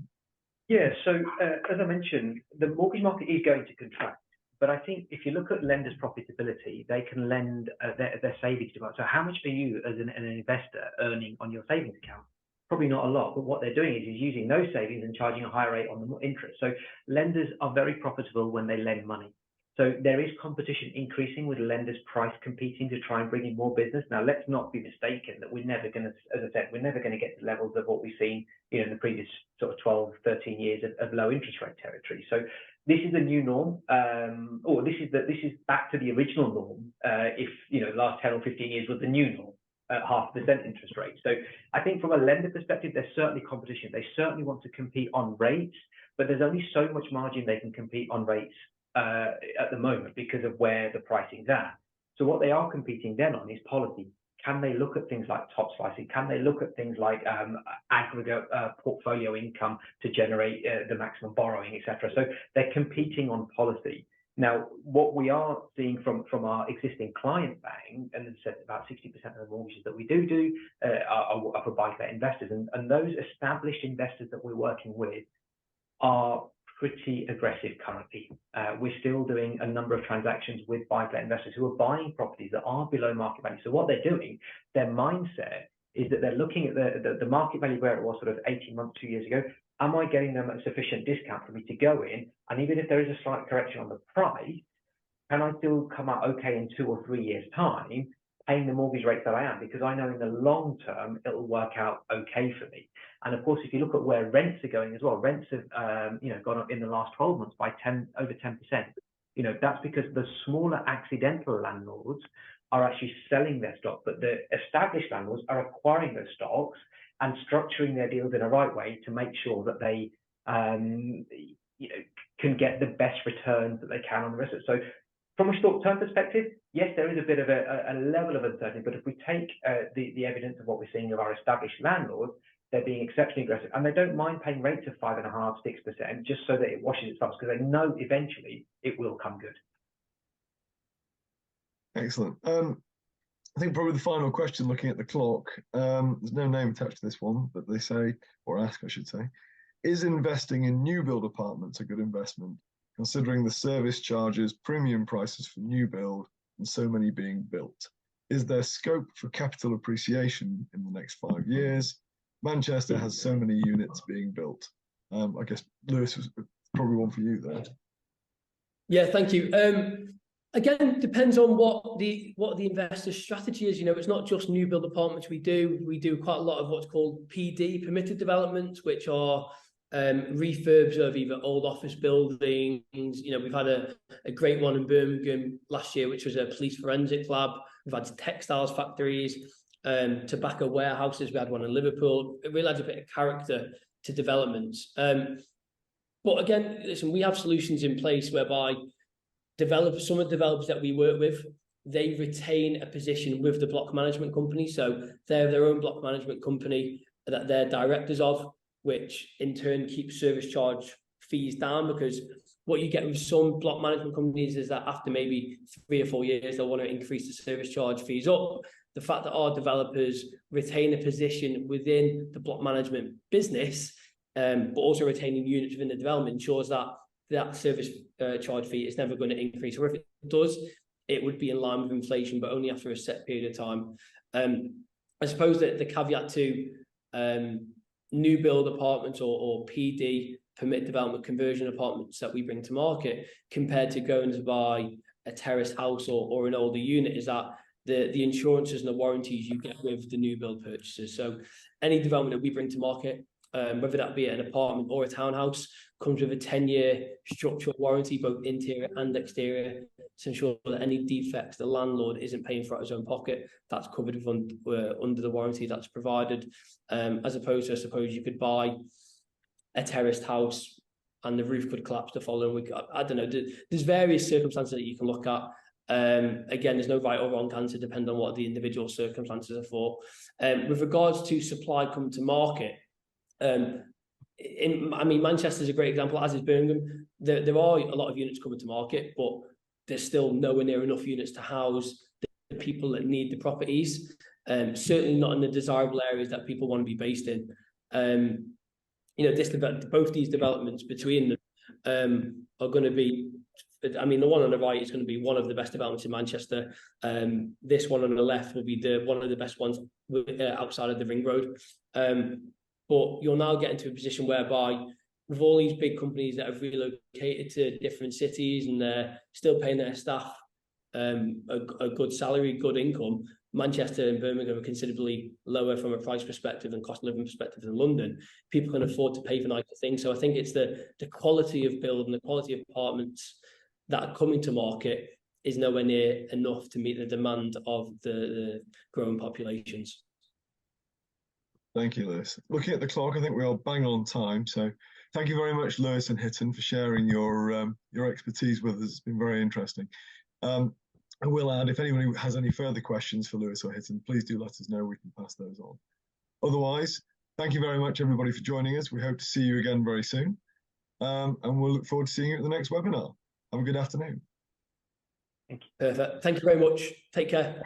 Yeah, so as I mentioned, the mortgage market is going to contract. But I think if you look at lenders' profitability, they can lend their savings to. So how much are you as an investor earning on your savings account? Probably not a lot, but what they're doing is using those savings and charging a higher rate on the interest. So lenders are very profitable when they lend money. So there is competition increasing with lenders price competing to try and bring in more business. Now, let's not be mistaken that we're never going to, as I said, we're never going to get to levels of what we've seen, in the previous sort of 12, 13 years of low interest rate territory. So this is the new norm, or this is back to the original norm. If the last 10 or 15 years was the new norm, 0.5% interest rate. So I think from a lender perspective, there's certainly competition. They certainly want to compete on rates, but there's only so much margin they can compete on rates at the moment because of where the pricing's at. So what they are competing then on is policy. Can they look at things like top slicing? Can they look at things like aggregate portfolio income to generate the maximum borrowing, etc.? So they're competing on policy. Now, what we are seeing from our existing client bank, and as I said, about 60% of the mortgages that we do are for buy-to-let investors, and those established investors that we're working with are pretty aggressive currently. We're still doing a number of transactions with buy-to-let investors who are buying properties that are below market value. So what they're doing, their mindset is that they're looking at the market value where it was sort of 18 months, 2 years ago. Am I getting them at a sufficient discount for me to go in? And even if there is a slight correction on the price, can I still come out okay in 2 or 3 years' time, paying the mortgage rate that I am? Because I know in the long term, it'll work out okay for me. And of course, if you look at where rents are going as well, rents have gone up in the last 12 months by over 10%. That's because the smaller accidental landlords are actually selling their stock, but the established landlords are acquiring those stocks and structuring their deals in a right way to make sure that they can get the best returns that they can on the rest of it. So from a short-term perspective, yes, there is a bit of a level of uncertainty, but if we take the evidence of what we're seeing of our established landlords, they're being exceptionally aggressive, and they don't mind paying rates of 5.5%, 6%, just so that it washes itself, because they know eventually it will come good. Excellent. I think probably the final question, looking at the clock, there's no name attached to this one, but they say, or ask, I should say, is investing in new build apartments a good investment considering the service charges, premium prices for new build, and so many being built? Is there scope for capital appreciation in the next 5 years? Manchester has so many units being built. I guess Lewis was probably one for you there. Yeah, thank you. Again, depends on what the investor's strategy is. You know, it's not just new build apartments we do. We do quite a lot of what's called PD, permitted developments, which are refurbs of either old office buildings. You know, we've had a great one in Birmingham last year, which was a police forensic lab. We've had textiles factories, tobacco warehouses. We had one in Liverpool. It really adds a bit of character to developments. But again, listen, we have solutions in place whereby some of the developers that we work with, they retain a position with the block management company. So they have their own block management company that they're directors of, which in turn keeps service charge fees down, because what you get with some block management companies is that after maybe 3 or 4 years, they'll want to increase the service charge fees up. The fact that our developers retain a position within the block management business, but also retaining units within the development, ensures that that service charge fee is never going to increase. Or if it does, it would be in line with inflation, but only after a set period of time. I suppose that the caveat to new build apartments or PD, permit development conversion apartments that we bring to market, compared to going to buy a terraced house or an older unit, is that the insurances and the warranties you get with the new build purchases. So any development that we bring to market, whether that be an apartment or a townhouse, comes with a 10-year structural warranty, both interior and exterior, to ensure that any defects the landlord isn't paying for out of his own pocket. That's covered under the warranty that's provided, as opposed to, I suppose, you could buy a terraced house and the roof could collapse the following week. I don't know. There's various circumstances that you can look at. Again, there's no right or wrong answer, depending on what the individual circumstances are for. With regards to supply coming to market, Manchester is a great example, as is Birmingham. There are a lot of units coming to market, but there's still nowhere near enough units to house the people that need the properties. Certainly not in the desirable areas that people want to be based in. Both these developments between them are going to be. The one on the right is going to be one of the best developments in Manchester. This one on the left will be one of the best ones outside of the Ring Road. But you're now getting to a position whereby, with all these big companies that have relocated to different cities and they're still paying their staff a good salary, good income, Manchester and Birmingham are considerably lower from a price perspective and cost of living perspective than London. People can afford to pay for nicer things. So I think it's the quality of build and the quality of apartments that are coming to market is nowhere near enough to meet the demand of the growing populations. Thank you, Lewis. Looking at the clock, I think we are bang on time. So thank you very much, Lewis and Hiten, for sharing your expertise with us. It's been very interesting. I will add, if anyone has any further questions for Lewis or Hiten, please do let us know. We can pass those on. Otherwise, thank you very much, everybody, for joining us. We hope to see you again very soon. And we'll look forward to seeing you at the next webinar. Have a good afternoon. Thank you. Perfect. Thank you very much. Take care.